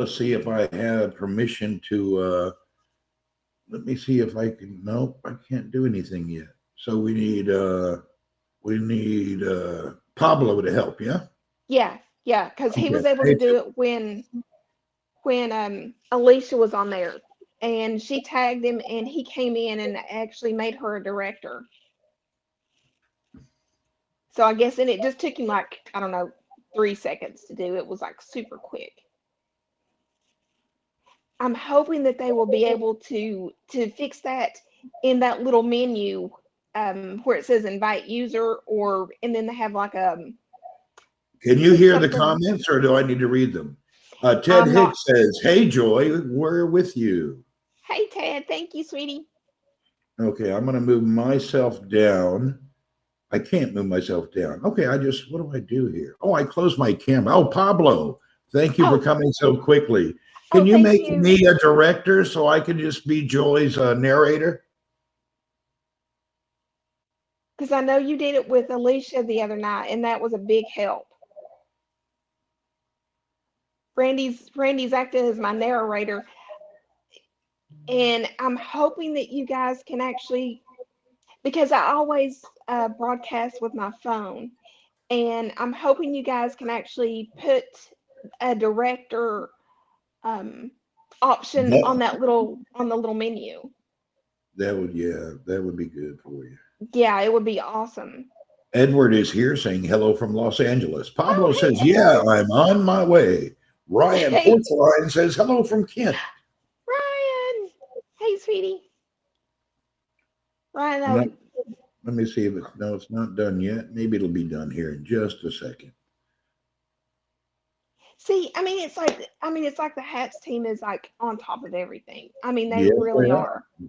Let's see if I have permission to, let me see if I can, nope, I can't do anything yet. So we need Pablo to help, yeah? Yeah, yeah, because he Okay. was able to Hey, do it when Alicia was on there, and she tagged him, and he came in and actually made her a director. So I guess, and it just took him like, I don't know, 3 seconds to do. It was like super quick. I'm hoping that they will be able to fix that in that little menu, where it says invite user, or and then they have like can you hear the something. comments or do I need to read them? Ted I'm not. Hicks says, "Hey Joy, we're with you." Hey Ted, thank you, sweetie. Okay, I'm going to move myself down. I can't move myself down. Okay, what do I do here? Oh, I close my camera. Oh, Pablo, thank you for Oh, coming so quickly. Can oh, you thank make you. me a director so I can just be Joy's narrator? Because I know you did it with Alicia the other night, and that was a big help. Randy's acting as my narrator, and I'm hoping that you guys can actually, because I always broadcast with my phone, and I'm hoping you guys can actually put a director um, option on That, the little menu. that would be good for you. Yeah, it would be awesome. Edward is here saying hello from Los Angeles. Pablo Oh, says, "Yeah, hey, I'm on my way." Edward. Ryan Hey, Porcelain says hello from Kent. Ryan. Hey, sweetie. Ryan, I'm not, let me see if it's no, it's not done yet. Maybe it'll be done here in just a second. see, I mean, it's like the Hats team is like on top of everything. I mean, they Yes, really they are. are.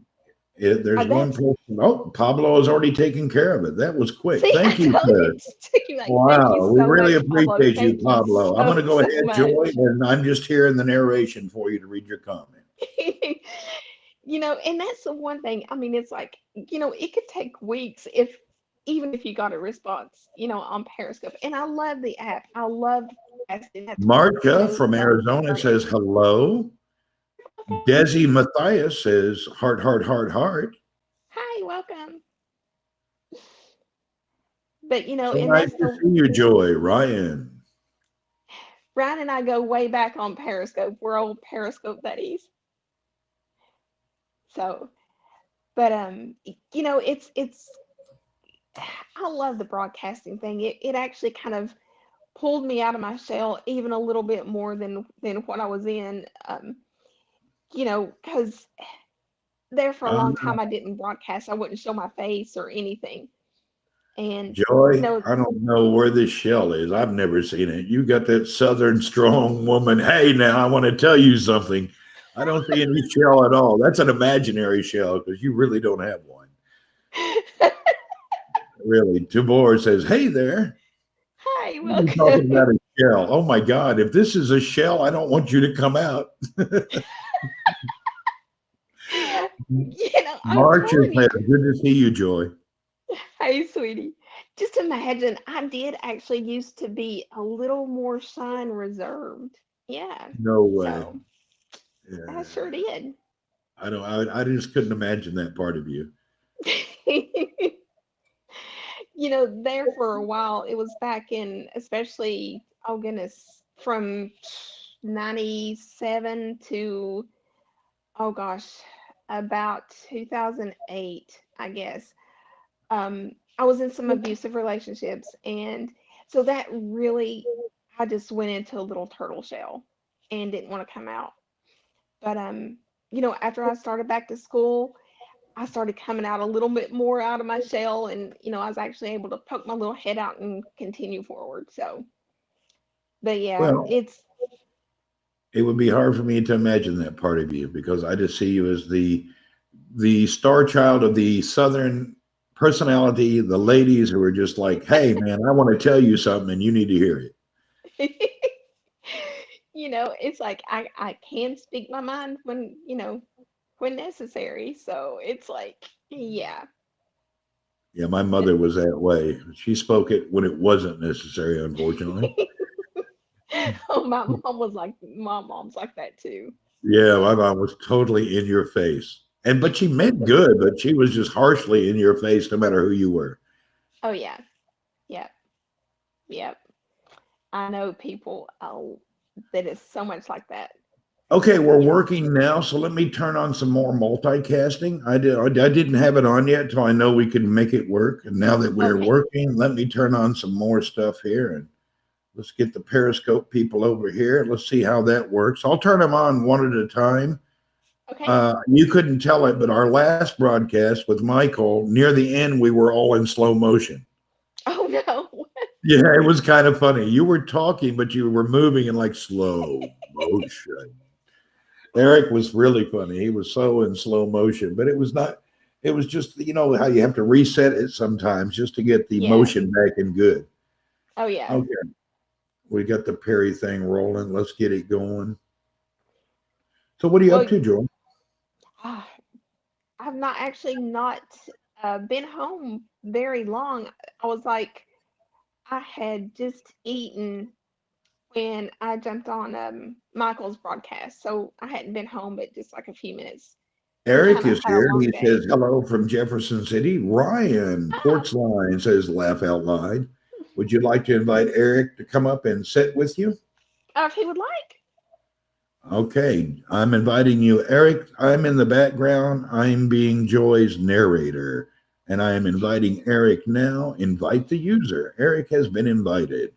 There's one That's person. Oh, Pablo has already taken care of it. That was quick. see, I Thank you, told you sir. to you like, thank you Wow, we so really much, Pablo. appreciate you, Thank you Pablo. I'm going so to go so ahead, Joy, much. and I'm just here in the narration for you to read your comment. And that's the one thing. I mean, it's like, it could take weeks if even if you got a response, on Periscope. And I love the app. I love casting. That's Marcia from so Arizona great. says hello. Welcome. Desi Matthias says heart, heart, heart, heart. Hi, welcome. But So and nice that's to the see you, Joy. Ryan. Ryan and I go way back on Periscope. We're old Periscope buddies. So, but it's I love the broadcasting thing. It actually kind of pulled me out of my shell even a little bit more than what I was in. Because there for a long Um, time I didn't broadcast. I wouldn't show my face or anything. And you Joy, know, I don't know where this shell is. I've never seen it. You got that southern strong woman. Hey, now I want to tell you something. I don't see any shell at all. That's an imaginary shell because you really don't have one. Really. Tibor says, "Hey there. hi, We'll be welcome. talking about a shell. Oh my God. If this is a shell, I don't want you to come out." I'm March telling says, you. "Good to see you, Joy." Hey, sweetie. Just imagine, I did actually used to be a little more shy and reserved. Yeah. No way. So I Yeah. sure did. I don't. I just couldn't imagine that part of you. There for a while, it was back in, especially, oh goodness, from 97 to, oh gosh, about 2008, I guess. I was in some abusive relationships, and so that really, I just went into a little turtle shell and didn't want to come out. But after I started back to school, I started coming out a little bit more out of my shell, and I was actually able to poke my little head out and continue forward. So, but yeah, Well, it's it would be hard for me to imagine that part of you because I just see you as the star child of the Southern personality, the ladies who are just like, "Hey, man, I want to tell you something, and you need to hear it." it's like I can speak my mind when necessary. So it's like, yeah. Yeah, my But mother was that way. She spoke it when it wasn't necessary, unfortunately. Oh, my mom's like that too. Yeah, my mom was totally in your face. But she meant good, but she was just harshly in your face no matter who you were. Oh yeah, yep, yep. I know people that is so much like that. Okay, we're Yeah. working now, so let me turn on some more multicasting. I didn't have it on yet, so I know we could make it work. And now that we're Okay. working, let me turn on some more stuff here, and let's get the Periscope people over here. Let's see how that works. I'll turn them on one at a time. Okay. You couldn't tell it, but our last broadcast with Michael, near the end, we were all in slow motion. Oh no. Yeah, it was kind of funny. You were talking, but you were moving in like slow motion. Eric was really funny. He was so in slow motion, but it was not, it was just, you know, how you have to reset it sometimes just to get the Yeah. motion back in good. Oh yeah. Okay, we got the Perry thing rolling. Let's get it going. So, what are you up Well, to, Joel? ah, I've not actually not been home very long. I was like, I had just eaten when I jumped on Michael's broadcast, so I hadn't been home but just like a few minutes. We Eric kind of is had a here. long He day. says hello from Jefferson City. Ryan Oh, Portsline says laugh out loud. Would you like to invite Eric to come up and sit with you? if he would like. Okay, I'm inviting you, Eric. I'm in the background. I'm being Joy's narrator, and I am inviting Eric now. Invite the user. Eric has been invited.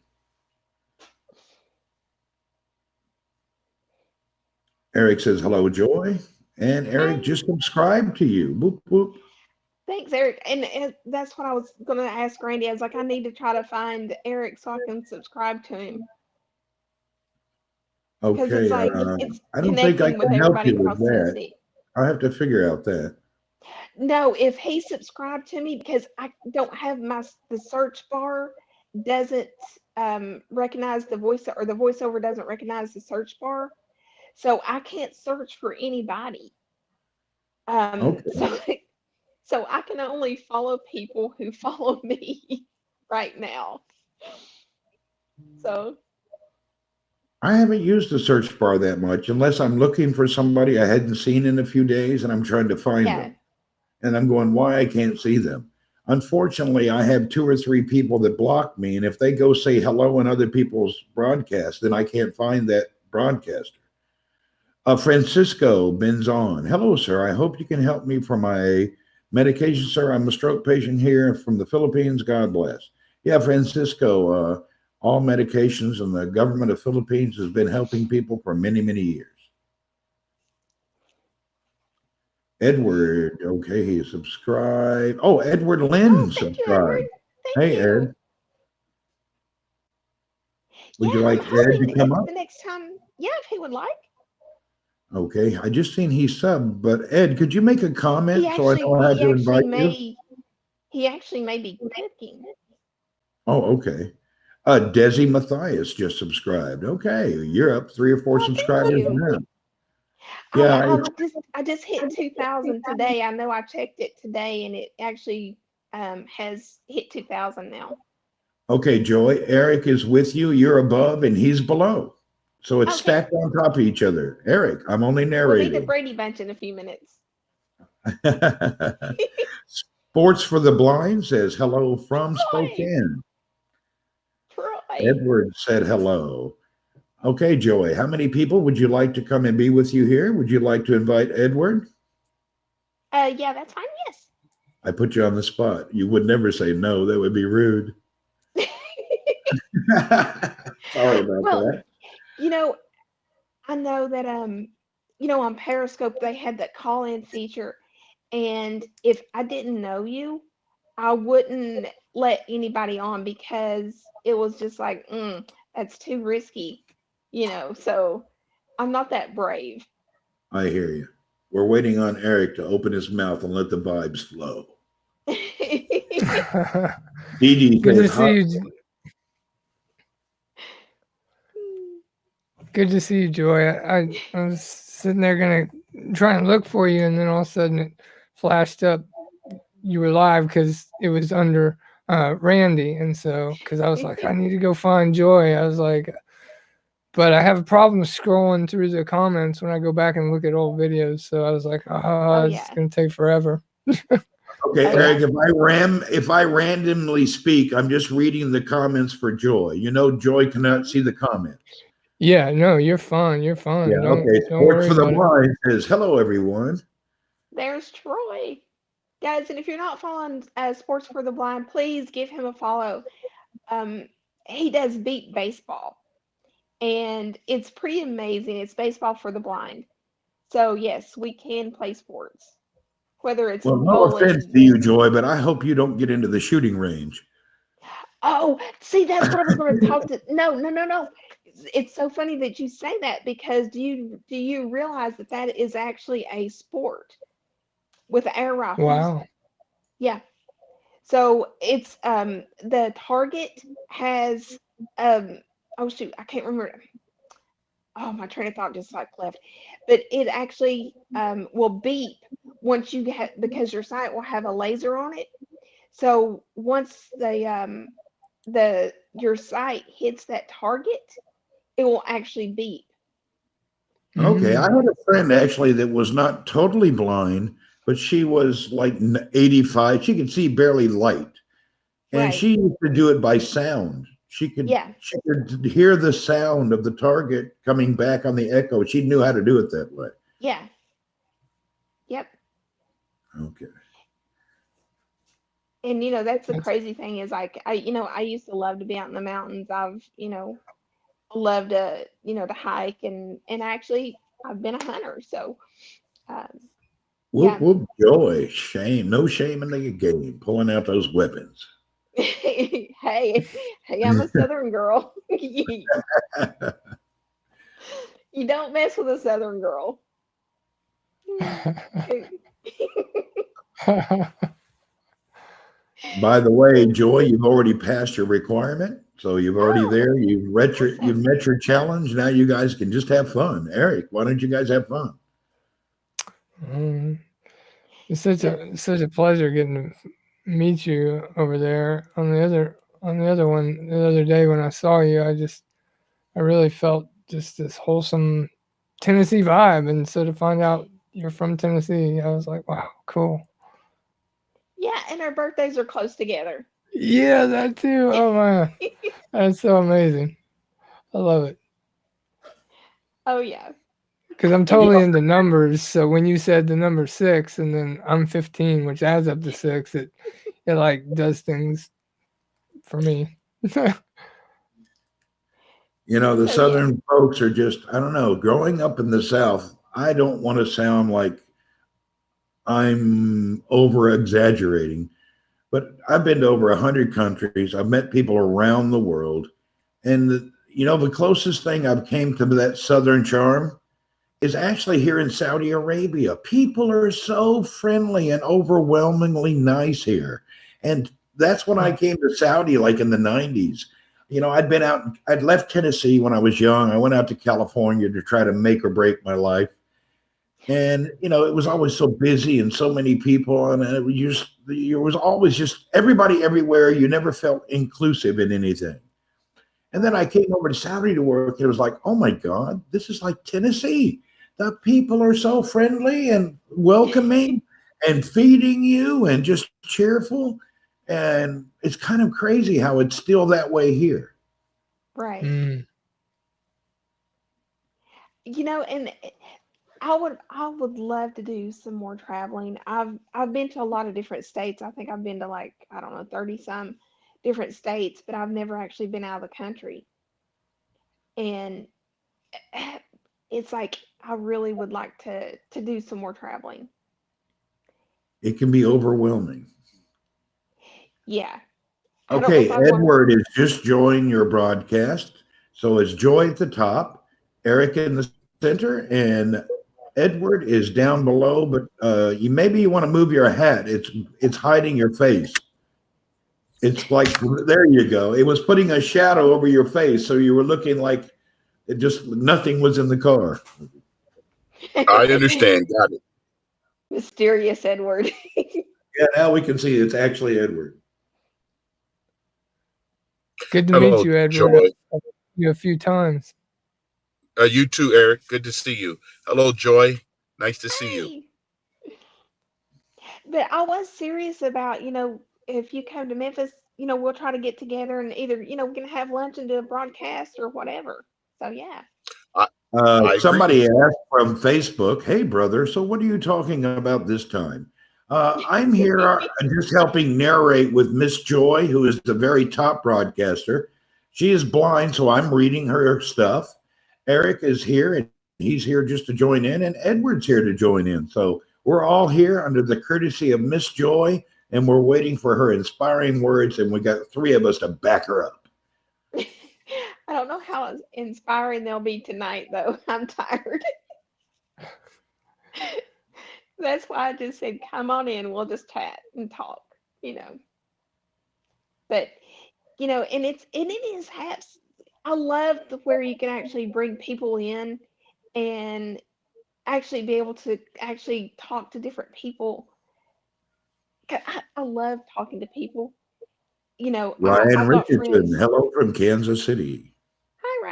Eric says hello, Joy, and Eric Hi. just subscribed to you. Boop boop. Thanks, Eric. And that's what I was going to ask Randy. I was like, I need to try to find Eric so I can subscribe to him because it's Okay, like it's I don't think I connecting with can help everybody you with across that. Tennessee. I have to figure out that. No, if he subscribed to me because I don't have the search bar doesn't recognize the voice or the voiceover doesn't recognize the search bar, so I can't search for anybody. Okay. So so I can only follow people who follow me right now. So I haven't used the search bar that much unless I'm looking for somebody I hadn't seen in a few days and I'm trying to find yeah. them. And I'm going, why I can't see them. Unfortunately, I have two or three people that block me, and if they go say hello in other people's broadcasts, then I can't find that broadcaster. Francisco Benzon. Hello, sir. I hope you can help me for my medication, sir. I'm a stroke patient here from the Philippines. God bless. Yeah, Francisco. All medications and the government of Philippines has been helping people for many, many years. Edward, okay, he subscribed. Oh, Edward Oh, Lynn thank you, Edward. subscribed. Thank Hey, you. Ed, would you Yeah, I'm like Ed to hoping come if up? the next time, yeah, if he would like. Okay, I just seen he subbed, but Ed, could you make a comment so I know how He to actually invite you? may be cooking. Oh, okay. Desi Matthias just subscribed. Okay, you're up three or four Oh, thank subscribers you. now. Yeah, I just hit 2,000 today. I know I checked it today and it actually has hit 2,000 now. okay, Joy. Eric is with you. You're above and he's below. So it's Okay. stacked on top of each other. Eric, I'm only We'll need the narrating. Brady Bunch in a few minutes. Sports for the Blind says hello from Troy, Spokane. Troy. Edward said hello. Okay, Joey, how many people would you like to come and be with you here? Would you like to invite Edward? Yeah, that's fine. I put you on the spot. You would never say no. That would be rude. Yes. Sorry about Well, that. you know, I know that on Periscope they had that call-in feature, and if I didn't know you, I wouldn't let anybody on because it was just like, that's too risky, so I'm not that brave. I hear you. We're waiting on Eric to open his mouth and let the vibes flow. Didi Good says to hi. see you. Good to see you, Joy. I was sitting there gonna try and look for you, and then all of a sudden it flashed up. You were live because it was under Randy, and so because I was like, I need to go find Joy. I was like, but I have a problem scrolling through the comments when I go back and look at old videos. So I was like, Oh it's yeah. gonna take forever. Okay, Oh, Eric, yeah. if I randomly speak, I'm just reading the comments for Joy. You know, Joy cannot see the comments. Yeah, no, you're fine. You're fine. Yeah, okay. Don't Sports worry for the about it. Blind says, hello, everyone. There's Troy. Guys, and if you're not following Sports for the Blind, please give him a follow. Um, he does beat baseball, and it's pretty amazing. It's baseball for the blind. So yes, we can play sports, whether it's Well, no offense to bowling. you, Joy, but I hope you don't get into the shooting range. Oh, see, that's what I was going to talk to. No, no, no, no. It's so funny that you say that because do you realize that that is actually a sport with air rifles? Wow. Yeah. So it's the target has oh shoot, I can't remember. Oh, my train of thought just like left. But it actually will beep once you get because your sight will have a laser on it. So once the your sight hits that target, it will actually beep. Okay, I Mm. had a friend actually that was not totally blind, but she was like 85. She could see barely light, and Right. she used to do it by sound. Yeah. She could hear the sound of the target coming back on the echo. She knew how to do it that way. Yeah. Yep. Okay. And that's the That's crazy thing is like I used to love to be out in the mountains. I've loved to hike and actually I've been a hunter. So um, Whoop yeah. whoop joy, shame, no shame in the game, pulling out those weapons. Hey, I'm a Southern girl. You don't mess with a Southern girl. By the way, Joy, you've already passed your requirement, so you've already Oh, there. You've awesome. met your challenge. Now you guys can just have fun. Eric, why don't you guys have fun? Mm. It's Yeah. such a pleasure getting to meet you over there on the other one the other day when I saw you. I really felt just this wholesome Tennessee vibe, and so to find out you're from Tennessee, I was like, wow, cool. Yeah, and our birthdays are close together. Yeah, that too. Oh man, that's so amazing. I love it Oh yeah. because I'm And totally it's into numbers. So when you said the number 6, and then I'm 15, which adds up to 6, it like does things for me. You know, the so yeah. Southern folks are just, I don't know, growing up in the South, I don't want to sound like I'm over exaggerating, but I've been to over 100 countries. I've met people around the world. And, the closest thing I've came to that Southern charm is actually here in Saudi Arabia. People are so friendly and overwhelmingly nice here. And that's when I came to Saudi, like in the 90s. I'd left Tennessee when I was young. I went out to California to try to make or break my life. And, it was always so busy and so many people. And it was always just everybody everywhere. You never felt inclusive in anything. And then I came over to Saudi to work. And it was like, oh my God, this is like Tennessee. The people are so friendly and welcoming and feeding you and just cheerful. And it's kind of crazy how it's still that way here. Right. Mm. And I would love to do some more traveling. I've been to a lot of different states. I think I've been to like, I don't know, 30 some different states, but I've never actually been out of the country. And it's like I really would like to do some more traveling. It can be overwhelming. Yeah. I don't know Okay, if I want Edward is just joining your broadcast. So it's Joy at the top, Eric in the center, and Edward is down below. But you want to move your hat. It's hiding your face. It's like there you go. It was putting a shadow over your face, so you were looking like it just nothing was in the car. I understand. Got it. mysterious Edward. Yeah, now we can see it's actually Edward. Good to meet Hello, you, Edward. Joy. I've met you a few times. You too, Eric. Good to see you. Hello, Joy. Nice to see you. Hey. But I was serious about, if you come to Memphis, we'll try to get together and either, we can have lunch and do a broadcast or whatever. So yeah. I agree with Somebody you. asked from Facebook, "Hey, brother, so what are you talking about this time?" I'm here just helping narrate with Miss Joy, who is the very top broadcaster. She is blind, so I'm reading her stuff. Eric is here, and he's here just to join in, and Edward's here to join in. So we're all here under the courtesy of Miss Joy, and we're waiting for her inspiring words, and we got three of us to back her up. I don't know how inspiring they'll be tonight, though. I'm tired. That's why I just said, come on in. We'll just chat and talk, you know. But, and it is haps. I love where you can actually bring people in and actually be able to actually talk to different people. 'Cause I love talking to people. Ryan I've got Richardson, friends. hello from Kansas City. Hi,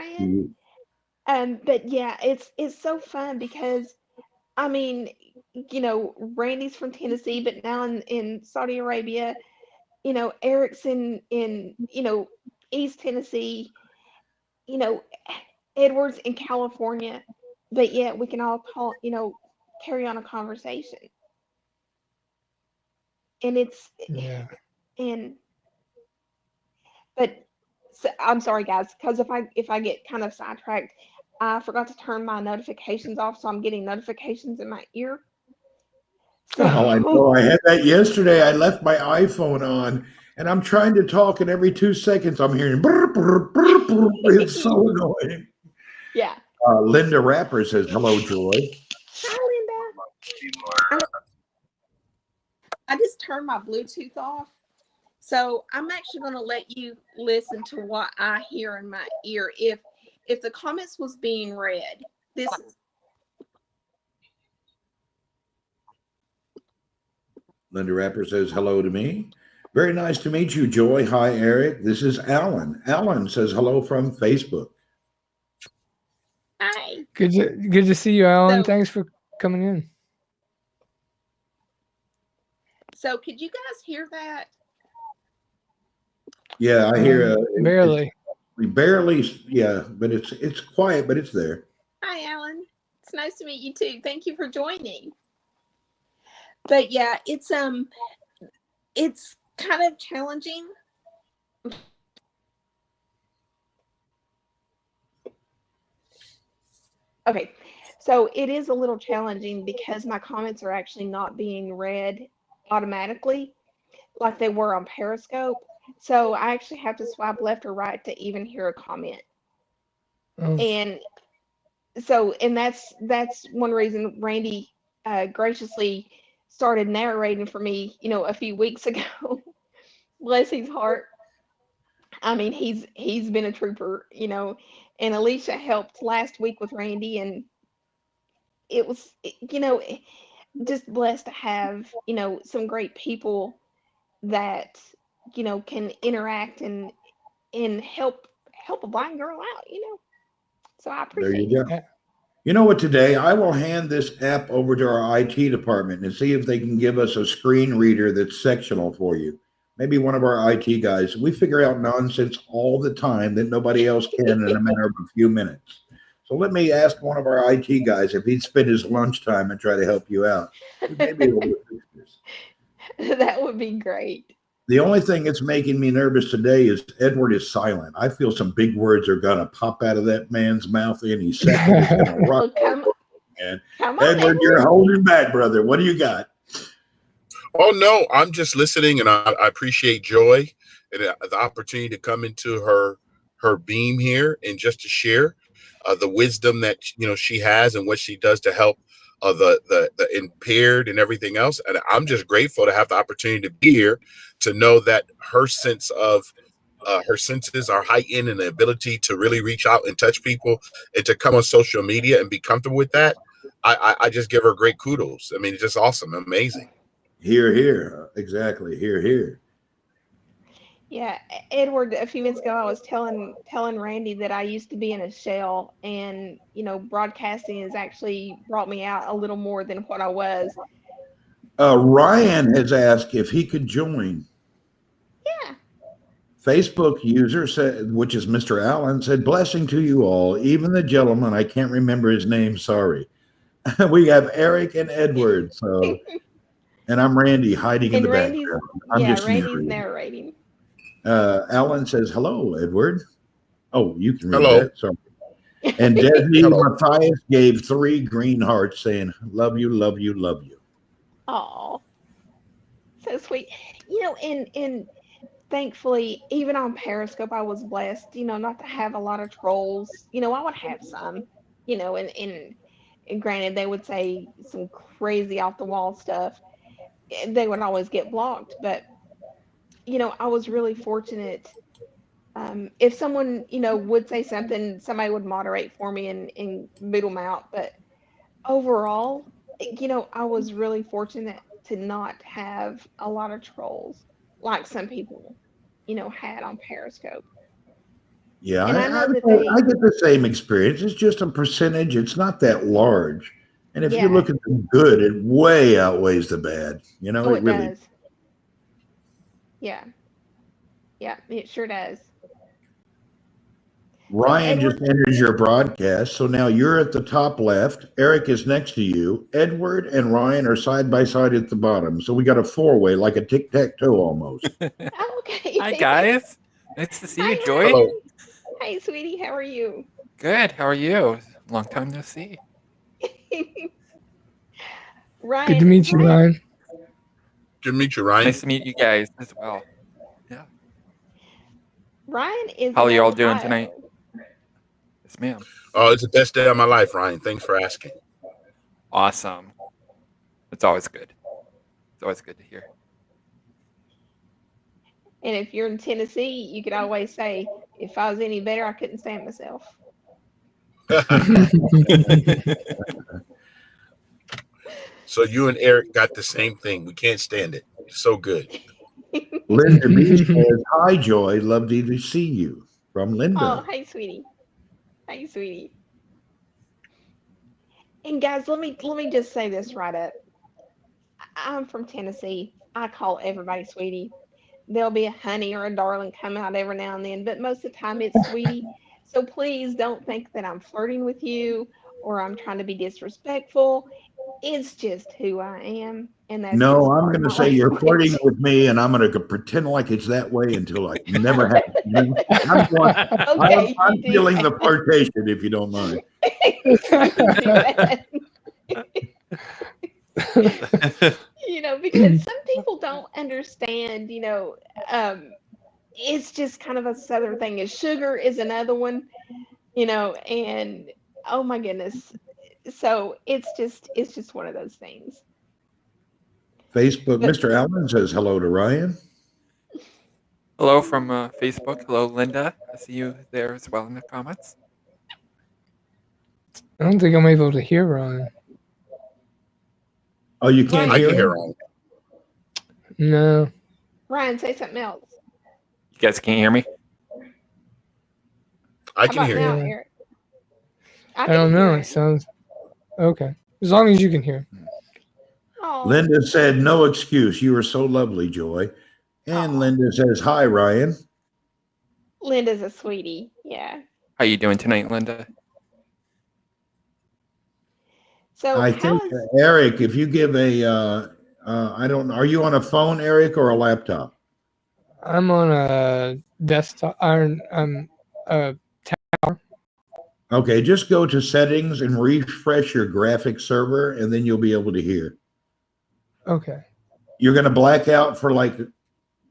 Ryan. But yeah, it's so fun because I mean, Randy's from Tennessee, but now in Saudi Arabia, Eric's in East Tennessee, you know, Edward's in California, but yet we can all talk, carry on a conversation. And Yeah. and but so, I'm sorry guys, because if I get kind of sidetracked, I forgot to turn my notifications off, so I'm getting notifications in my ear. Oh, I So know. I had that yesterday. I left my iPhone on and I'm trying to talk, and every 2 seconds I'm hearing brr, brr, brr, brr. It's so annoying. yeah. Linda Rapper says, "Hello, Joy." Hi, Linda. I just turned my Bluetooth off. So I'm actually going to let you listen to what I hear in my ear. If the comments was being read, this is Linda Rapper says, "Hello to me." Very nice to meet you, Joy. Hi, Eric. This is Alan. Alan says, "Hello from Facebook." hi. Good to see you, Alan. So Thanks for coming in. so could you guys hear that? Yeah, I hear Barely. we barely, yeah, but it's quiet, but it's there. Hi, Alan. It's nice to meet you too. Thank you for joining. But yeah, it's kind of challenging. Okay, so it is a little challenging because my comments are actually not being read automatically like they were on Periscope. So I actually have to swipe left or right to even hear a comment. Oh, And so, and that's one reason Randy graciously started narrating for me, a few weeks ago. Bless his heart. I mean, he's been a trooper, and Alicia helped last week with Randy, and it was, just blessed to have, some great people that, can interact and help a blind girl out. So I There appreciate you you. go. You know what? Today, I will hand this app over to our IT department and see if they can give us a screen reader that's sectional for you. Maybe one of our IT guys. We figure out nonsense all the time that nobody else can in a matter of a few minutes. So let me ask one of our IT guys if he'd spend his lunchtime and try to help you out. We may be able to fix this. That would be great. The only thing that's making me nervous today is Edward is silent. I feel some big words are going to pop out of that man's mouth any second. It's going to rock. Well, Man. come on, Edward, you're Edward. holding back, brother. What do you got? Oh no, I'm just listening, and I appreciate Joy and the opportunity to come into her beam here and just to share the wisdom that she has and what she does to help the impaired and everything else. And I'm just grateful to have the opportunity to be here, to know that her sense of her senses are heightened and the ability to really reach out and touch people and to come on social media and be comfortable with that. I just give her great kudos. I mean, it's just awesome, amazing. Here, here. Exactly. Here, here. Yeah, Edward, a few minutes ago, I was telling Randy that I used to be in a shell, and broadcasting has actually brought me out a little more than what I was. Ryan has asked if he could join. Yeah. Facebook user said, which is Mr. Allen, said, "Blessing to you all, even the gentleman, I can't remember his name, sorry." We have Eric and Edward. So, and I'm Randy hiding in And the Randy's, background. I'm yeah, just Randy's narrating. narrating. Alan says, "Hello, Edward." Oh, you can read Hello. that. Sorry. And Desi Hello. Matthias gave 3 green hearts saying, "Love you, love you, love you." Oh, so sweet. And thankfully, even on Periscope, I was blessed, not to have a lot of trolls. I would have some, and granted, they would say some crazy off the wall stuff. They would always get blocked, but I was really fortunate. If someone, would say something, somebody would moderate for me and boot them out. But overall, I was really fortunate to not have a lot of trolls like some people, had on Periscope. Yeah, And I, I I, know that they, I get the same experience. It's just a percentage. It's not that large. And if you yeah, look at the good, it way outweighs the bad. oh, It it really. does. Yeah, yeah, it sure does. So, Ryan just Edward, enters your broadcast. So now you're at the top left. Eric is next to you. Edward and Ryan are side by side at the bottom. So we got a 4-way, like a tic tac toe almost. oh, Hi, okay. guys. Nice to see you, Hi, Joy. Hello. Ryan. Hey, sweetie, how are you? Good. How are you? Long time no see. Good to Ryan, meet you, Ryan. Good to meet you, Ryan. Nice to meet you guys as well. Yeah. Ryan is How are in you all doing tonight? Ohio. Yes, ma'am. Oh, it's the best day of my life, Ryan. Thanks for asking. Awesome. It's always good. It's always good to hear. And if you're in Tennessee, you could always say, if I was any better, I couldn't stand myself. So you and Eric got the same thing. We can't stand it. It's so good. Linda B says, "Hi, Joy. Love to see you." From Oh, Linda. hey, sweetie. Hey, sweetie. And guys, let me just say this right up. I'm from Tennessee. I call everybody sweetie. There'll be a honey or a darling come out every now and then, but most of the time it's sweetie. So please don't think that I'm flirting with you or I'm trying to be disrespectful. It's just who I am, and that's just No, I'm part of going to my say you're flirting language. with me, and I'm going to pretend like it's that way until I never have. I'm, going, Okay, I'm you do feeling the that. flirtation, if you don't mind. You do that. Because some people don't understand, it's just kind of a southern thing. And sugar is another one, and oh my goodness. So it's just one of those things. Facebook, But Mr. Allen says hello to Ryan. Hello from Facebook. Hello, Linda. I see you there as well in the comments. I don't think I'm able to hear Ryan. Oh, you can't I hear can hear him? Ryan. No. Ryan, say something else. You guys can't hear me? I How can about hear now, you. Yeah. Eric? I can don't know. hear It sounds okay. As long as you can hear. Oh, Linda said, "No excuse. You are so lovely, Joy." And Aw. Linda says, "Hi, Ryan." Linda's a sweetie. Yeah. How you doing tonight, Linda? So I how think, is Eric, if you give I don't know, are you on a phone, Eric, or a laptop? I'm on a desktop. I'm Okay, just go to settings and refresh your graphics server, and then you'll be able to hear. okay. You're going to black out for like,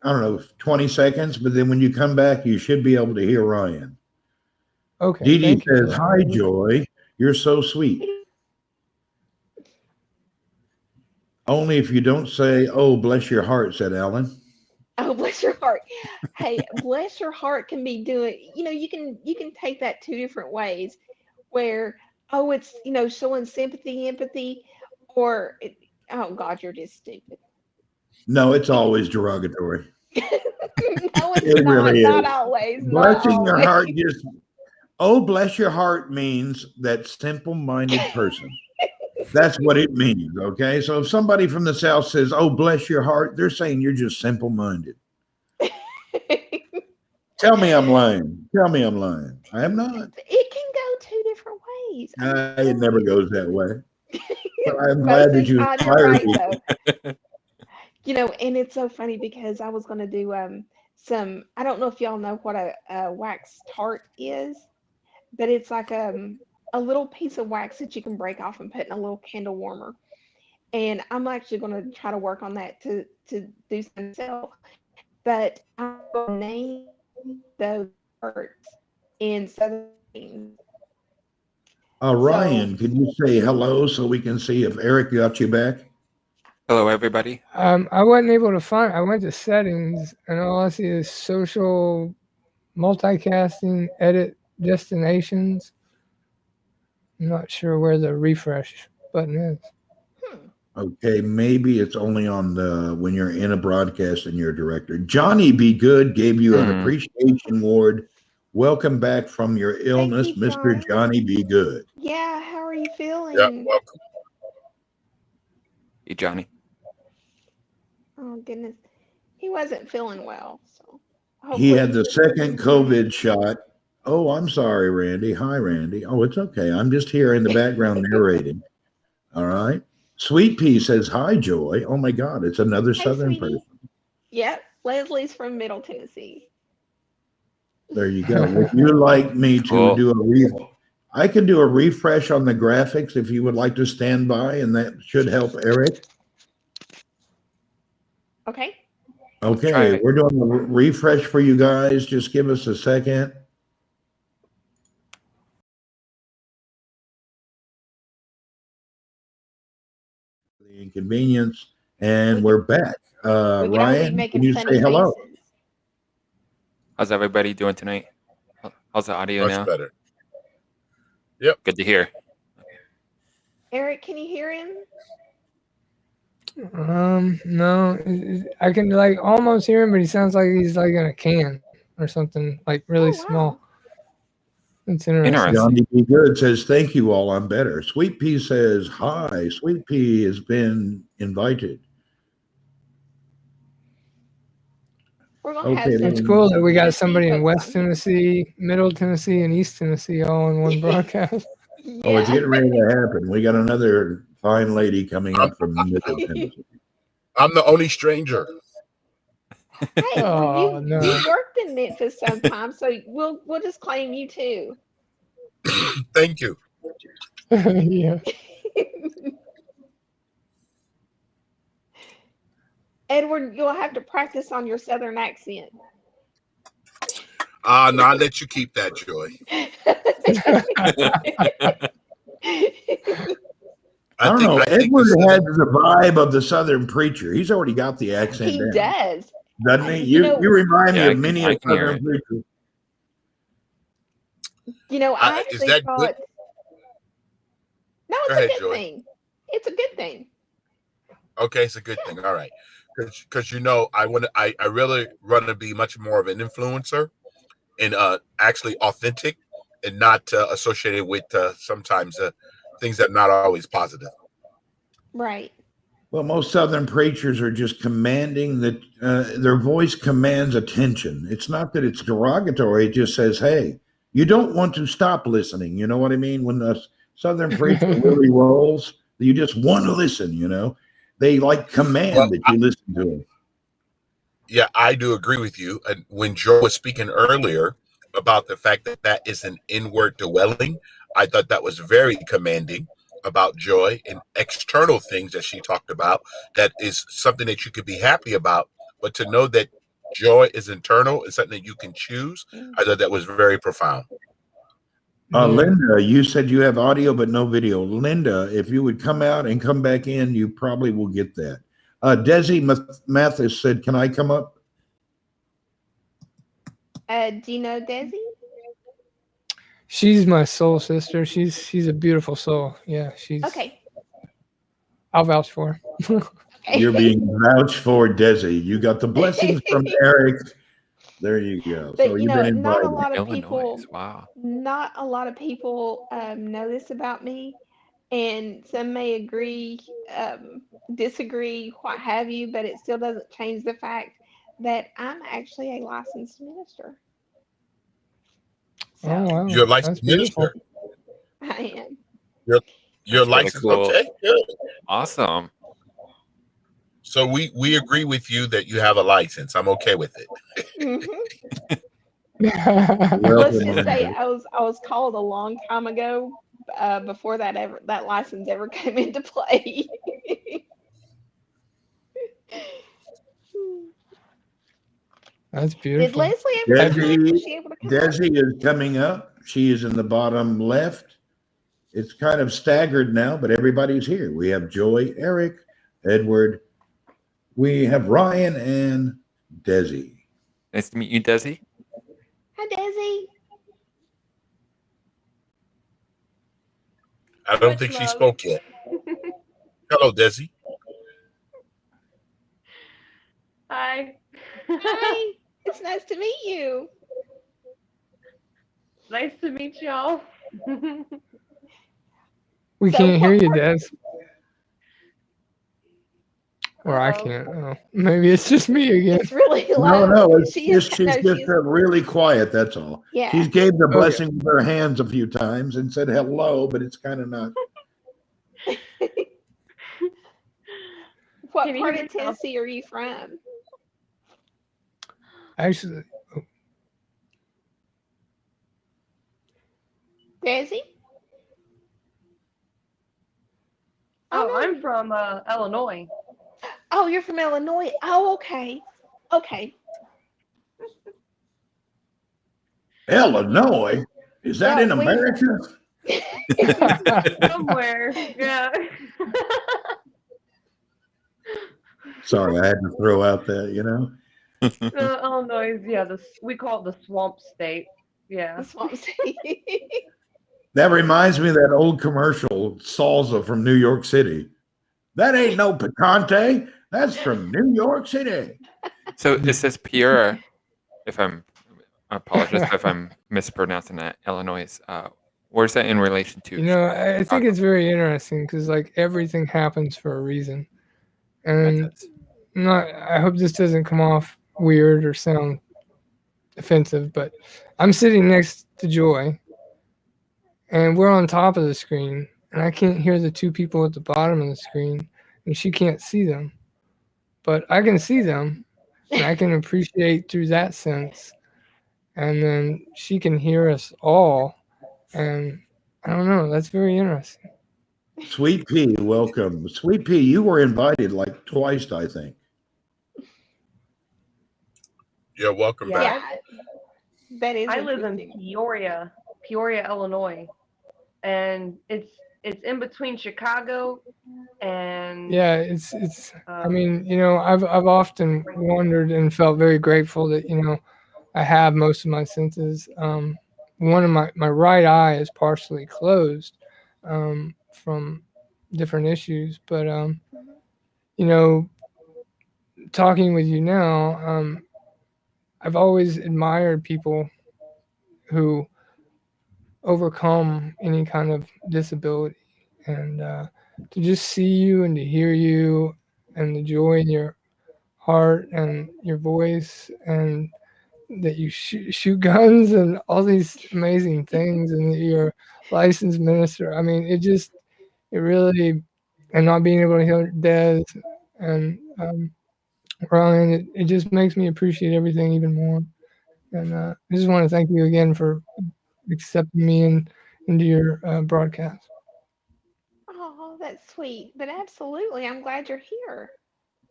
I don't know, 20 seconds, but then when you come back, you should be able to hear Ryan. Okay. Dee Dee Thank you for says, that. "Hi, Joy. You're so sweet. Only if you don't say, 'Oh, bless your heart,'" said Alan. Oh, bless your heart. Hey, bless your heart can be doing, you can take that two different ways where, oh, it's, showing sympathy, empathy, or oh God, you're just stupid. No, it's always derogatory. No, it's It not. really Not is. always. Not Blessing your heart always. just, oh, bless your heart means that simple-minded person. That's what it means. Okay. So if somebody from the South says, oh, bless your heart, they're saying you're just simple-minded. Tell me I'm lying. Tell me I'm lying. I am not. It can go two different ways. I'm It never telling goes that way. But I'm you. glad Most that of the you time, you're inspired right, me. though. And it's so funny because I was going to do some. I don't know if y'all know what a wax tart is, but it's like a little piece of wax that you can break off and put in a little candle warmer. And I'm actually going to try to work on that to do some myself. But I'm going to name those tarts in Southern things. So Ryan, could you say hello so we can see if Eric got you back? Hello, everybody. I wasn't able to find. I went to settings, and all I see is social multicasting, edit destinations. I'm not sure where the refresh button is. Okay, maybe it's only on the when you're in a broadcast and you're a director. Johnny Be Good gave you an appreciation award. Welcome back from your thank illness, you, Mr. John. Johnny Be Good. Yeah, how are you Yeah, feeling? welcome. Hey, Johnny. Oh goodness, he wasn't feeling well, so He had hopefully the second he's doing COVID shot. Oh, I'm sorry, Randy. Hi, Randy. Oh, it's okay. I'm just here in the background narrating. All right. Sweet Pea says, hi, Joy. Oh my God, it's another Hey, Southern sweetie. person. Yep, Leslie's from Middle Tennessee. There you go. Would you like me to Cool. do I can do a refresh on the graphics if you would like to stand by, and that should help Eric. Okay. Try Okay, it. we're doing a refresh for you guys. Just give us a second. The inconvenience, and we're back. We could all be Ryan, can making you funny say hello? faces. How's everybody doing tonight? How's the audio Much now? better. Good to hear. Eric, can you hear him? No, I can like almost hear him, but he sounds like he's like in a can or something, like really Oh wow. small. It's interesting. Interesting. Johnny Be Good says, thank you all. I'm better. Sweet Pea says, hi. Sweet Pea has been invited. We're gonna Okay, have some It's cool that we got Tennessee somebody in folks West on here. Tennessee, Middle Tennessee, and East Tennessee all in one broadcast. Oh, it's Yeah. getting ready to happen. We got another fine lady coming I'm, up from Middle Tennessee. I'm the only stranger. Hey, well Oh you no. worked in Memphis sometime, so we'll just claim you too. Thank you. Yeah. Edward, you'll have to practice on your Southern accent. No, I'll let you keep that, Joy. I don't know. I think Edward the has Southern, the vibe of the Southern preacher. He's already got the accent He down, does. doesn't he? You You know, remind me Yeah, of many I a can hear Southern it. preacher. I is actually that good? thought no, Go it's a ahead, good Joy. thing. It's a good thing. Okay, it's a good thing. All right, because I really want to be much more of an influencer and actually authentic and not associated with sometimes things that are not always positive. Right. Well, most Southern preachers are just commanding that their voice commands attention. It's not that it's derogatory. It just says, hey, you don't want to stop listening. You know what I mean? When the Southern preacher really rolls, you just want to listen, They like command Well, that you listen to them. yeah, I do agree with you. And when Joe was speaking earlier about the fact that that is an inward dwelling, I thought that was very commanding about Joy and external things that she talked about. That is something that you could be happy about, but to know that joy is internal is something that you can choose. I thought that was very profound. Yeah. Linda, you said you have audio but no video. Linda, if you would come out and come back in, you probably will get that. Desi Mathis said, can I come up? Do you know Desi? She's my soul sister. She's a beautiful soul. Yeah, she's Okay. I'll vouch for her. You're being vouched for, Desi. You got the blessings from Eric. There you go. So But you've been not a invited. lot of Illinois. people, Wow. not a lot of people know this about me, and some may agree, disagree, what have you, but it still doesn't change the fact that I'm actually a licensed minister. Oh So wow, You're a that's licensed beautiful. minister. I am. You're That's really licensed. cool. Okay, good. Awesome. So we agree with you that you have a license. I'm okay with it. Hmm. Welcome Let's just say on. I was called a long time ago, before that license ever came into play. That's Did beautiful. Leslie ever come? Desi, Was she able to come up? Desi is coming up. She is in the bottom left. It's kind of staggered now, but everybody's here. We have Joy, Eric, Edward. We have Ryan and Desi. Nice to meet you, Desi. Hi, Desi. I don't Much think she love. spoke yet. Hello, Desi. Hi. Hi. It's nice to meet you. Nice to meet y'all. We So can't hear what you, part? Des. Or I Uh-oh. can't. Oh, maybe it's just me again. It's really No, low. no, it's She is. just she's No, just she is. really quiet. That's all. Yeah. She's gave the Okay. blessing with her hands a few times and said hello, but it's kind of not. What Can you part hear of me now? Tennessee are you from? Actually, Desi? Oh, no. I'm from Illinois. Oh, you're from Illinois. Oh, okay. Okay. Illinois? Is that Yeah, in we. America? Somewhere. Yeah. Sorry, I had to throw out that, you know. Illinois, yeah, we call it the swamp state. Yeah. That's what I'm saying. That reminds me of that old commercial, Salsa from New York City. That ain't no picante. That's from New York City. So it says Pierre, I apologize if I'm mispronouncing that, Illinois. Where's that in relation to? you know, I think Chicago? it's very interesting because like everything happens for a reason, and That's it. I hope this doesn't come off weird or sound offensive, but I'm sitting next to Joy, and we're on top of the screen, and I can't hear the two people at the bottom of the screen, and she can't see them, but I can see them, and I can appreciate through that sense, and then she can hear us all, and I don't know, that's very interesting. Sweet Pea, welcome. Sweet Pea, you were invited like twice, I think. You're welcome Yeah. back. Yeah. That is I live in interesting. Peoria, Illinois, and it's in between Chicago and Yeah, it's. I um, mean, you know, I've often wondered and felt very grateful that you know I have most of my senses. One of my right eye is partially closed from different issues, but you know, talking with you now, I've always admired people who overcome any kind of disability, and to just see you and to hear you and the joy in your heart and your voice and that you shoot guns and all these amazing things and that you're a licensed minister. I mean, it really, and not being able to hear Des and Ryan, it just makes me appreciate everything even more. And I just want to thank you again for accepting me into your broadcast. Oh, that's sweet. But absolutely, I'm glad you're here.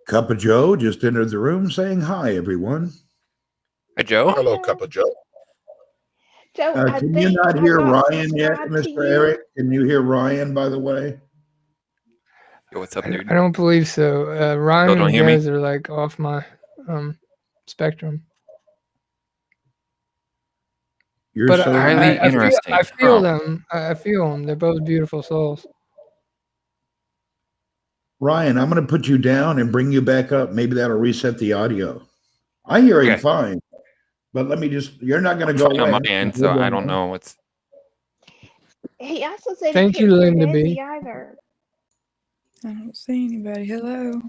Cup of Joe just entered the room saying hi, everyone. Hi, Joe. Hello, Joe. Cup of Joe. Joe, I Can you think not I hear got Ryan yet, subscribed to Mr. you. Eric? Can you hear Ryan, by the way? Yo, what's up, dude? I don't believe so. Ryan don't and hear me? Des are like off my spectrum. You're But so Highly interesting. I feel Huh. them. I feel them. They're both beautiful souls. Ryan, I'm going to put you down and bring you back up. Maybe that'll reset the audio. I hear him Okay. fine, but let me you're not going to I'm go trying on away. my end, so I don't know what's. He also said Thank he you, couldn't hear Linda B. Desi either. I don't see anybody. Hello.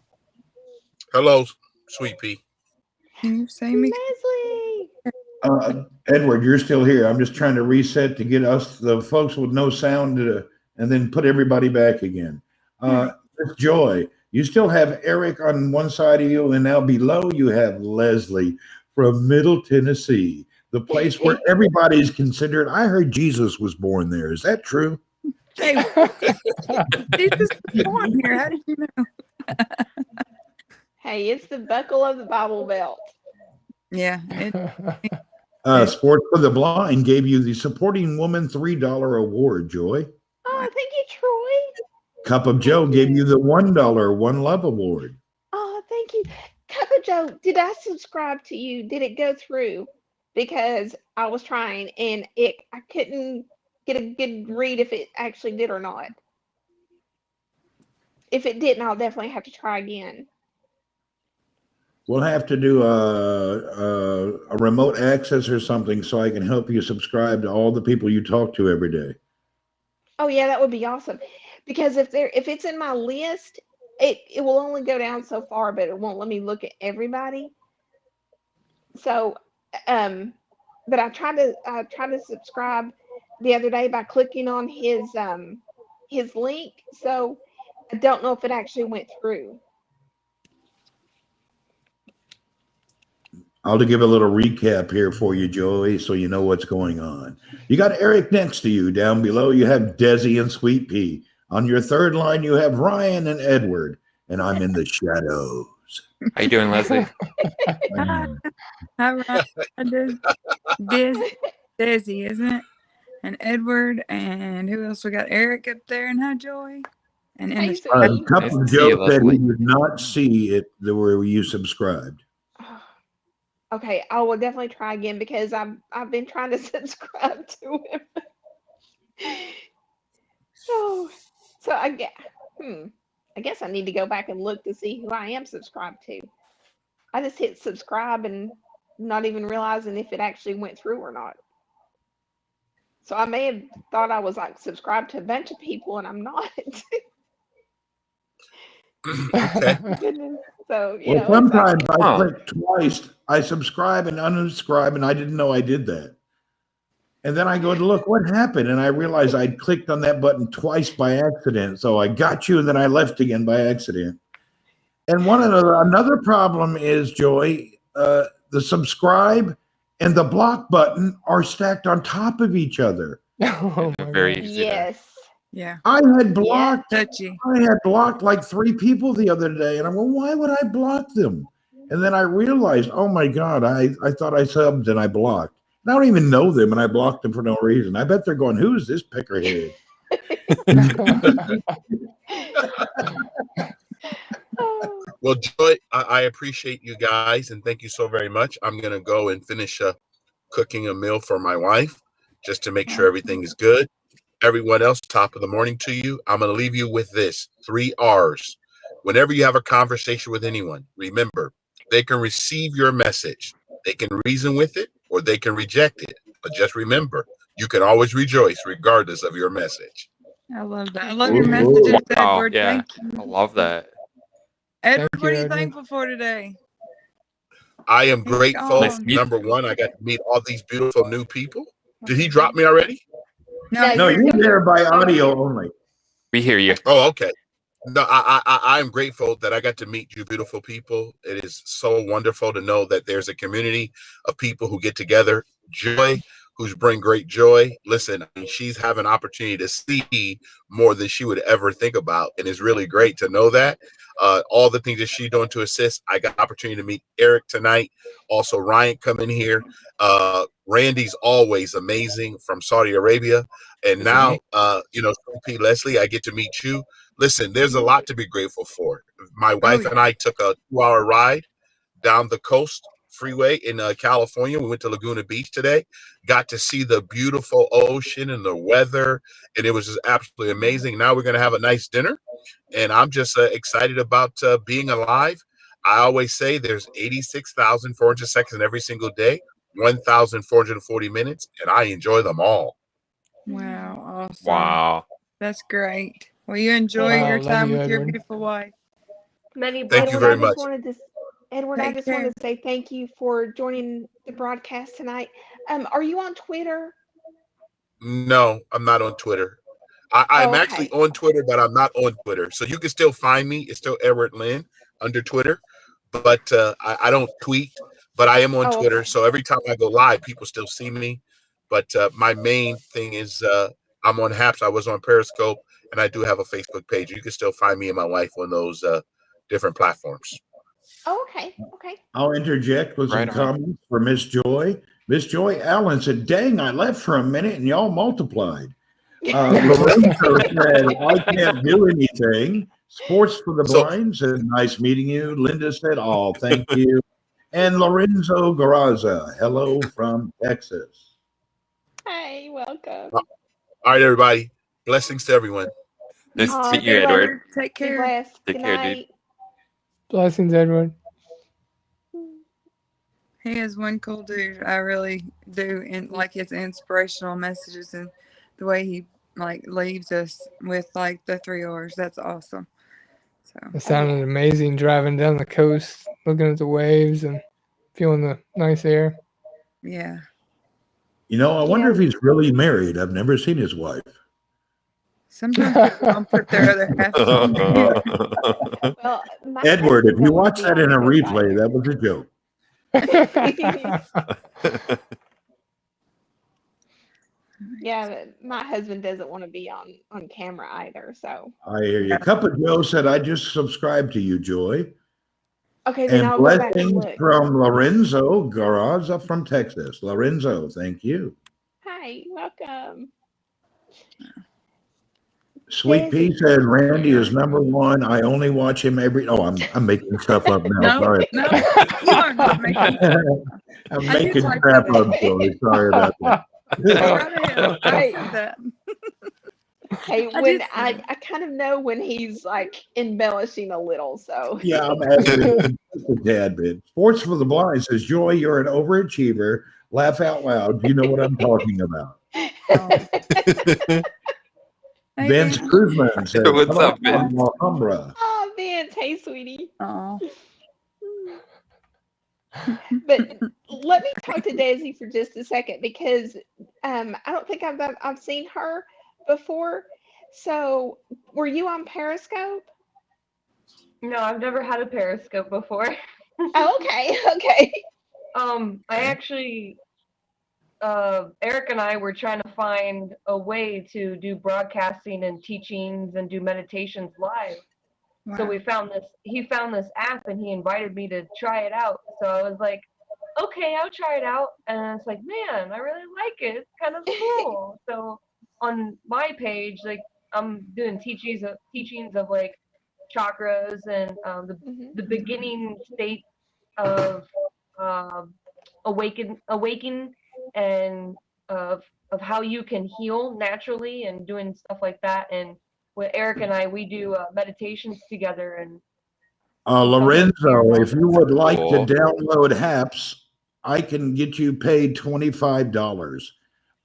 Hello, Sweet Pea. Can you see me? Leslie. Edward, you're still here. I'm just trying to reset to get us, the folks with no sound, and then put everybody back again. Miss Joy, you still have Eric on one side of you, and now below you have Leslie from Middle Tennessee, the place where everybody's considered. I heard Jesus was born there. Is that true? Hey, Jesus was born here. How did you know? Hey, it's the buckle of the Bible Belt. Yeah. Sports for the Blind gave you the Supporting Woman $3 award, Joy. Oh, thank you, Troy. Cup of Joe gave you the $1 One Love award. Oh, thank you. Cup of Joe, did I subscribe to you? Did it go through? Because I was trying and I couldn't get a good read if it actually did or not. If it didn't, I'll definitely have to try again. We'll have to do a remote access or something so I can help you subscribe to all the people you talk to every day. Oh yeah, that would be awesome. Because if it's in my list, it will only go down so far, but it won't let me look at everybody. So, but I tried to subscribe the other day by clicking on his link. So I don't know if it actually went through. I'll give a little recap here for you, Joey, so you know what's going on. You got Eric next to you. Down below, you have Desi and Sweet Pea. On your third line, you have Ryan and Edward, and I'm in the shadows. How you doing, Leslie? Hi, Ryan. Desi, isn't it? And Edward, and who else? We got Eric up there, and hi, Joy. And in Hey, the Sue. Cup Nice of to see Joe you, said he Leslie. did not see it where you subscribed. Okay, I will definitely try again because I've been trying to subscribe to him. So I guess I need to go back and look to see who I am subscribed to. I just hit subscribe and not even realizing if it actually went through or not. So I may have thought I was like subscribed to a bunch of people and I'm not. Okay. Goodness. So Well, sometimes I Oh. click twice. I subscribe and unsubscribe, and I didn't know I did that. And then I go to look what happened, and I realized I'd clicked on that button twice by accident. So I got you, and then I left again by accident. And another problem is, Joy, the subscribe and the block button are stacked on top of each other. Oh my Very God. easy to- yes. yeah, I had blocked touchy. like 3 people the other day, and I'm going, why would I block them? And then I realized, oh my God, I thought I subbed and I blocked. And I don't even know them, and I blocked them for no reason. I bet they're going, who's this peckerhead? Oh, Well, Joy, I appreciate you guys, and thank you so very much. I'm going to go and finish cooking a meal for my wife just to make sure everything is good. Everyone else, top of the morning to you. I'm going to leave you with this 3 R's. Whenever you have a conversation with anyone, remember, they can receive your message. They can reason with it or they can reject it. But just remember, you can always rejoice regardless of your message. I love that. I love your messages, Wow, Edward. yeah. Thank you. I love that. Edward, Thank what you, are you Edward. thankful for today? I am He's grateful. gone. Number one, I got to meet all these beautiful new people. Did he drop me already? No, No, you're there by audio only. We hear you. Oh, okay. No, I'm grateful that I got to meet you beautiful people. It is so wonderful to know that there's a community of people who get together. Joy, who's bring great joy. Listen, I mean, she's having an opportunity to see more than she would ever think about. And it's really great to know that. All the things that she's doing to assist. I got opportunity to meet Eric tonight. Also, Ryan coming here. Randy's always amazing from Saudi Arabia. And now, P. Leslie, I get to meet you. Listen, there's a lot to be grateful for. My wife and I took a 2-hour ride down the coast freeway in California. We went to Laguna Beach today, got to see the beautiful ocean and the weather, and it was just absolutely amazing. Now we're going to have a nice dinner, and I'm just excited about being alive. I always say there's 86,400 seconds in every single day, 1,440 minutes, and I enjoy them all. Wow, awesome. Wow. That's great. Well, you enjoy Wow, your love time you, with your Edward. beautiful wife. Many Thank you Edward, very I much. just wanted to, Edward, I Take just care. wanted to say thank you for joining the broadcast tonight. Are you on Twitter? No, I'm not on Twitter. I'm actually Okay. on Twitter, but I'm not on Twitter. So you can still find me. It's still Edward Lynn under Twitter, but I don't tweet, but I am on Oh, Twitter. okay. So every time I go live, people still see me. But my main thing is I'm on Haps. I was on Periscope, and I do have a Facebook page. You can still find me and my wife on those different platforms. Oh, okay. Okay. I'll interject with some Right on. comments for Miss Joy. Miss Joy Allen said, "Dang, I left for a minute and y'all multiplied." Lorenzo said, "I can't do anything." Sports for the So- Blind said, "Nice meeting you." Linda said, "Oh, thank you." And Lorenzo Garraza, hello from Texas. Hey, welcome. All right, everybody. Blessings to everyone. Nice to Aw, meet you, be blessed. Edward. Take Be care. blessed. Take Good care, dude. night. Blessings, Edward. He is one cool dude. I really do, and like his inspirational messages and the way he like leaves us with like the 3 R's. That's awesome. So It sounded amazing driving down the coast, looking at the waves and feeling the nice air. yeah, You know, I wonder Yeah. if he's really married. I've never seen his wife. sometimes people don't put their other half on there. Well, my Edward, husband if you don't watch be that on in a this replay, either. that was a joke. Yeah, but my husband doesn't want to be on camera either. So I hear you. Cup of Joe said, "I just subscribed to you, Joy." okay, then And I'll go back and blessings look. from Lorenzo Garraza from Texas. Lorenzo, thank you. Hi, welcome. Sweet Daisy. Pea said, "Randy is number one. I only watch him every." Oh, I'm making stuff up now. No, Sorry. no, you are not making. I'm I did making type crap that up, in. Joey. Sorry about that. Go right ahead. I Hey. see that. Hey, I when did see I that. kind of know when he's like embellishing a little. So Yeah, I'm asking just a tad bit. Sports for the Blind says, "Joy, you're an overachiever. Laugh out loud. You know what I'm talking about." Oh. Hey, Vince Ben. Cruzman says, What's "Hello up, Vince? from Alhambra." oh, Vince, hey, sweetie. Oh, But let me talk to Daisy for just a second because I don't think I've seen her before. So, were you on Periscope? No, I've never had a Periscope before. Oh, okay, okay. I actually, Eric and I were trying to find a way to do broadcasting and teachings and do meditations live. So wow. we found this, he found this app and he invited me to try it out. So I was like, okay, I'll try it out. And it's like, man, I really like it. It's kind of cool. So on my page, like I'm doing teachings of like chakras and Mhm. the beginning state of awaken and of how you can heal naturally and doing stuff like that. And with Eric and I, we do meditations together. And Lorenzo, if you would like to Cool. download Haps, I can get you paid $25.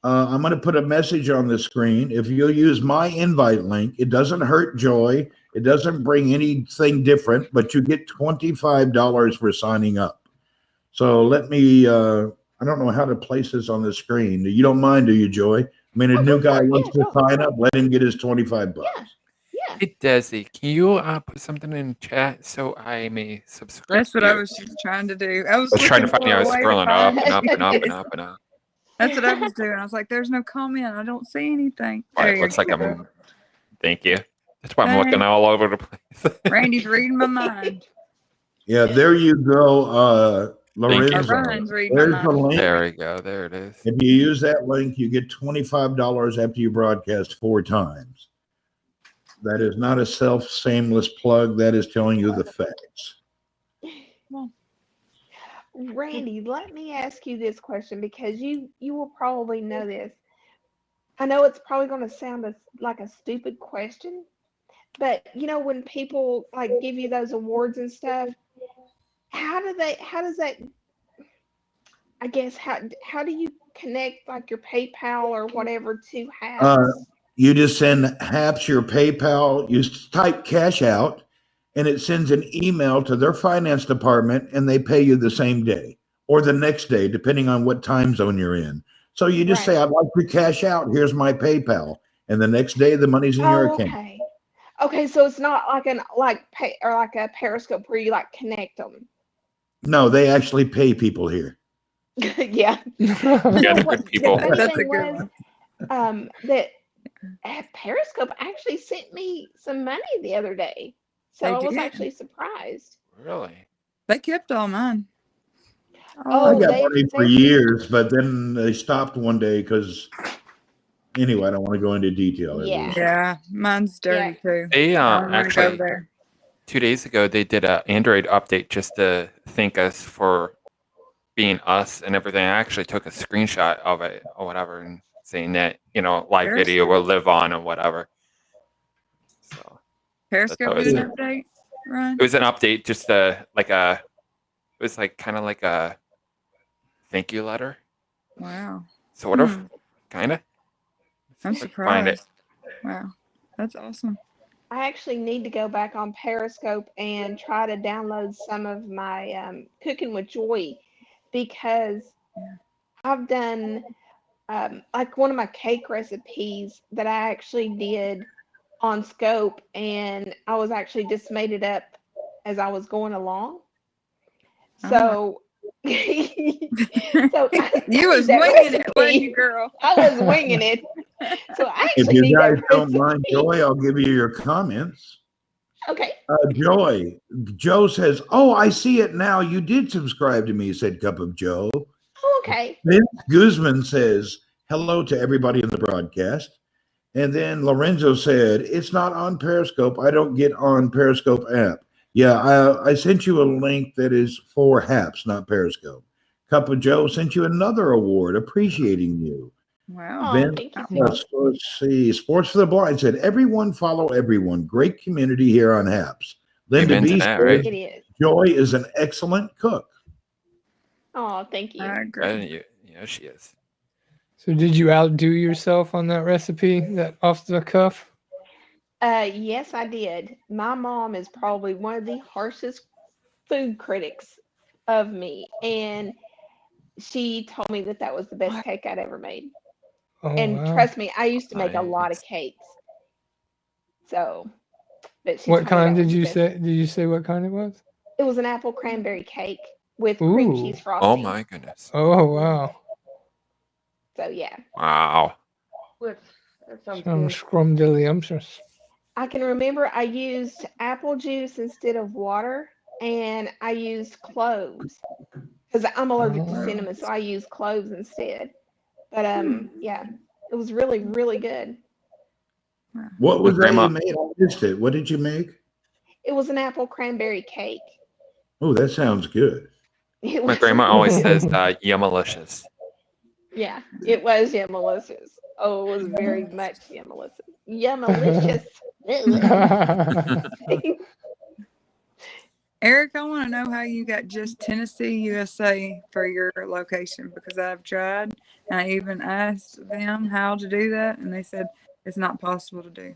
I'm going to put a message on the screen. If you'll use my invite link, it doesn't hurt Joy. It doesn't bring anything different, but you get $25 for signing up. So let me, I don't know how to place this on the screen. You don't mind, do you, Joy? I mean, a Oh, new go guy for it. wants Yeah, to go. sign up, let him get his 25 bucks. Yeah, yeah. Hey, Desi, can you put something in chat so I may subscribe That's to what I you? was just trying to do. I was I was trying to looking find you. for I a was way to scrolling up find and up and up it. and up and up. That's what I was doing. I was like, there's no comment. I don't see anything. Well, There it you looks like go. I'm. Thank you. That's why I'm looking Thanks. all over the place. Randy's reading my mind. Yeah, there you go, Or Lorenzo. Ryan's reading my There's the mind. link. There we go. There it is. If you use that link, you get $25 after you broadcast 4 times. That is not a shameless plug. That is telling you the facts. Randy, let me ask you this question because you will probably know this. I know it's probably going to sound like a stupid question, but when people like give you those awards and stuff, how does that, I guess, how do you connect like your PayPal or whatever to Uh, HAPS? you just send HAPS your PayPal, you type cash out, and it sends an email to their finance department, and they pay you the same day or the next day, depending on what time zone you're in. So you just say, Right. I'd like to cash out. Here's my PayPal. And the next day, the money's in your Oh, account. okay. Okay, so it's not like pay or like a Periscope where you like connect them. No, they actually pay people here. Yeah. Yeah, So they're what good people. the funny That's a thing good was, one. that Periscope actually sent me some money the other day. So They I was did. actually surprised. Really? They kept all mine. I Oh, got they money for they years, but then they stopped one day because, anyway, I don't want to go into detail. It Yeah. was, Yeah, mine's dirty too. They I don't want to go actually there. 2 days ago they did a Android update just to thank us for being us and everything. I actually took a screenshot of it or whatever and saying that live video will live on or whatever. So Periscope was did it. an update, Ryan? it was an update, just it was like kind of like a thank you letter, Wow. sort of, kind of. I'm Find it. surprised. Wow. That's awesome. I actually need to go back on Periscope and try to download some of my Cooking with Joy because I've done like one of my cake recipes that I actually did on Scope, and I was actually just made it up as I was going along. So, so You was that winging it, recipe- wasn't you, girl? I was winging it. So I if actually you need guys that don't mind, recipe. Joy, I'll give you your comments. Okay. Joy, Joe says, "Oh, I see it now. You did subscribe to me," said Cup of Joe. Oh, okay. Vince Guzman says, "Hello to everybody in the broadcast." And then Lorenzo said, "It's not on Periscope. I don't get on Periscope app." Yeah, I sent you a link that is for HAPS, not Periscope. Cup of Joe sent you another award appreciating you. Wow. Oh, Vince, thank you. let's see. Sports for the Blind said, "Everyone follow everyone. Great community here on HAPS." Linda Amen to B that, says, right? It is. "Joy is an excellent cook." Oh, thank you. I agree. She is. So did you outdo yourself on that recipe, that off the cuff? Yes, I did. My mom is probably one of the harshest food critics of me, and she told me that was the best cake I'd ever made. Oh, And wow. trust me, I used to make a lot of Nice. cakes. So, but she What told me kind that did was the you best. say? Did you say what kind it was? It was an apple cranberry cake with cream Ooh. cheese frosting. Oh my goodness. Oh, wow. So yeah, Wow. That sounds Some good. scrumdiddlyumptious. I can remember I used apple juice instead of water, and I used cloves because I'm allergic to Oh. cinnamon, so I used cloves instead. But yeah, it was really, really good. What was that Grandma- you made? I missed it. What did you make? It was an apple cranberry cake. Oh, that sounds good. It My was grandma really always good. says, "Yummalicious." Yeah, it was yummalicious. Oh, it was very much yummalicious. Yummalicious. Eric, I want to know how you got just Tennessee, USA for your location because I've tried and I even asked them how to do that and they said it's not possible to do.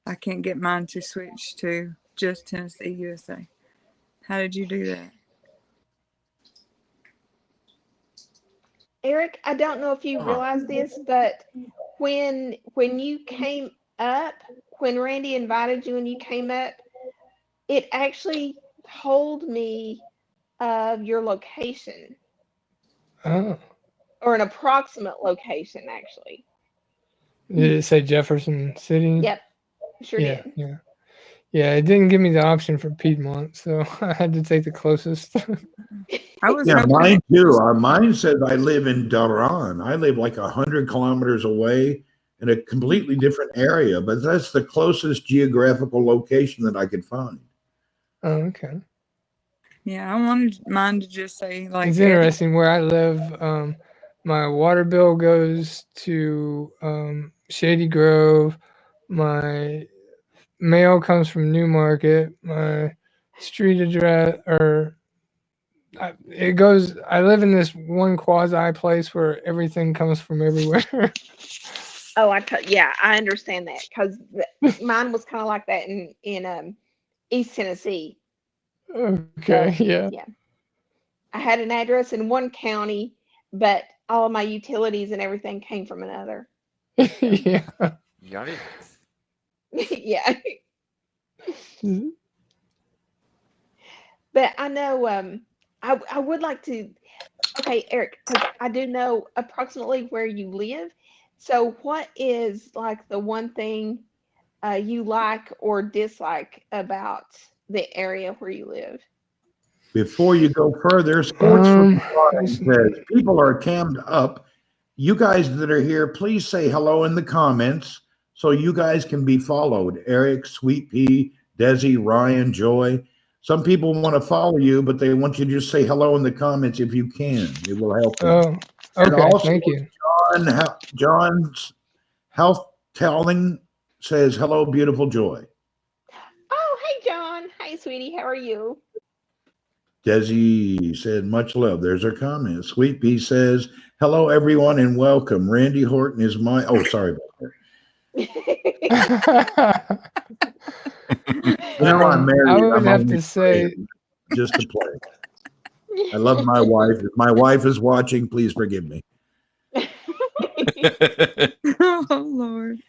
I can't get mine to switch to just Tennessee, USA. How did you do that? Eric, I don't know if you realize this, but when you came up, when Randy invited you and you came up, it actually told me your location Oh. or an approximate location, actually. Did it say Jefferson City? Yep, sure Yeah, did. yeah. Yeah, it didn't give me the option for Piedmont, so I had to take the closest. I was Yeah, hoping mine too. Mine says I live in Daran. I live like 100 kilometers away in a completely different area, but that's the closest geographical location that I could find. Oh, okay. Yeah, I wanted mine to just say like It's interesting where I live. My water bill goes to Shady Grove. My mail comes from Newmarket. My street address, or it goes. I live in this one quasi place where everything comes from everywhere. Oh, yeah, I understand that because mine was kind of like that in East Tennessee. Okay, So yeah. yeah, I had an address in one county, but all of my utilities and everything came from another. Yeah. Yikes. Yeah, but I know I would like to. Okay, Eric, because I do know approximately where you live. So, what is like the one thing you like or dislike about the area where you live? Before you go further, Sports from the Line Listen, says people are cammed up. You guys that are here, please say hello in the comments so you guys can be followed. Eric, Sweet Pea, Desi, Ryan, Joy. Some people want to follow you, but they want you to just say hello in the comments if you can. It will help them. oh, And okay. also, Thank you. John's Health Telling says hello, beautiful Joy. Oh, hey, John. Hi, sweetie. How are you? Desi said, much love. There's her comment. Sweet Pea says, hello, everyone, and welcome. Randy Horton is my. Oh, sorry about that. You know, I'm married. I would I'm have only to say, playing just to play. I love my wife. If my wife is watching, please forgive me. oh Lord.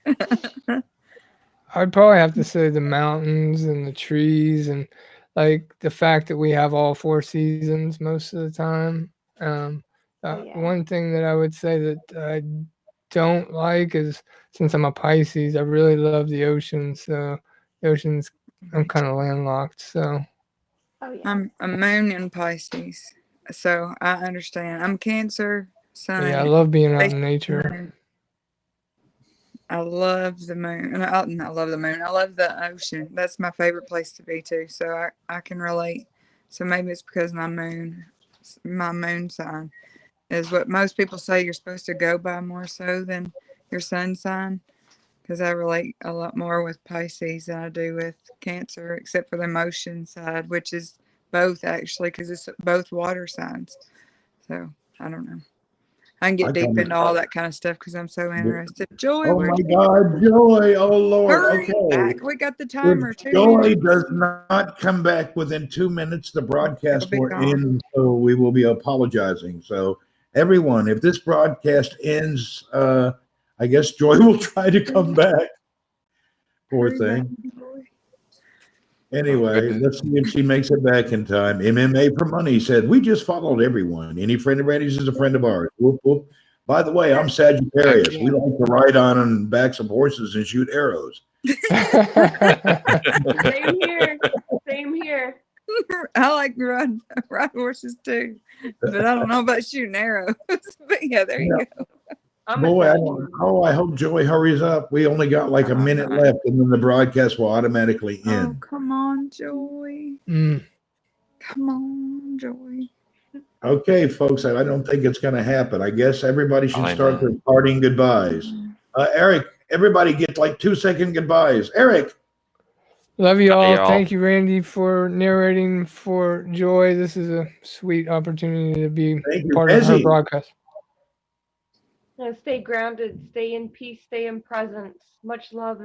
I'd probably have to say the mountains and the trees and like the fact that we have all four seasons most of the time. Oh, yeah. One thing that I would say that I don't like is since I'm a Pisces, I really love the ocean. So the ocean's, I'm kind of landlocked. So Oh, yeah. I'm a moon in Pisces, so I understand. I'm Cancer, sun. yeah, I love being out They- in nature. I love the moon. And I love the moon. I love the ocean. That's my favorite place to be too. So I can relate. So maybe it's because my moon sign is what most people say you're supposed to go by more so than your sun sign. Because I relate a lot more with Pisces than I do with Cancer, except for the emotion side, which is both actually, because it's both water signs. So I don't know. I can get deep into all that kind of stuff because I'm so interested. Joy, Oh where'd my you God, Joy! Oh Lord! hurry Okay, back? We got the if timer. 2 Joy minutes. does not come back within 2 minutes, the It'll broadcast be will gone. end. So we will be apologizing. So everyone, if this broadcast ends, I guess Joy will try to come back. Poor Hurry back, thing. Joy. Anyway, goodness. let's see if she makes it back in time. MMA for Money said, we just followed everyone. Any friend of Randy's is a friend of ours. Whoop, whoop. By the way, I'm Sagittarius. We like to ride on backs of horses and shoot arrows. Same here. Same here. I like to ride horses too, but I don't know about shooting arrows. But yeah, there you go. I'm a Boy, Sagittarius. I hope Joy hurries up. We only got like a minute Alright. left, and then the broadcast will automatically Oh, end. come on, Joy. Mm. Come on, Joy. Okay, folks, I don't think it's going to happen. I guess everybody should I start their know. parting goodbyes. Eric, everybody get like 2-second goodbyes. Eric. Love you all. y'all. Thank you, Randy, for narrating for Joy. This is a sweet opportunity to be Thank you, part of her Desi. broadcast. Stay grounded, stay in peace, stay in presence. Much love.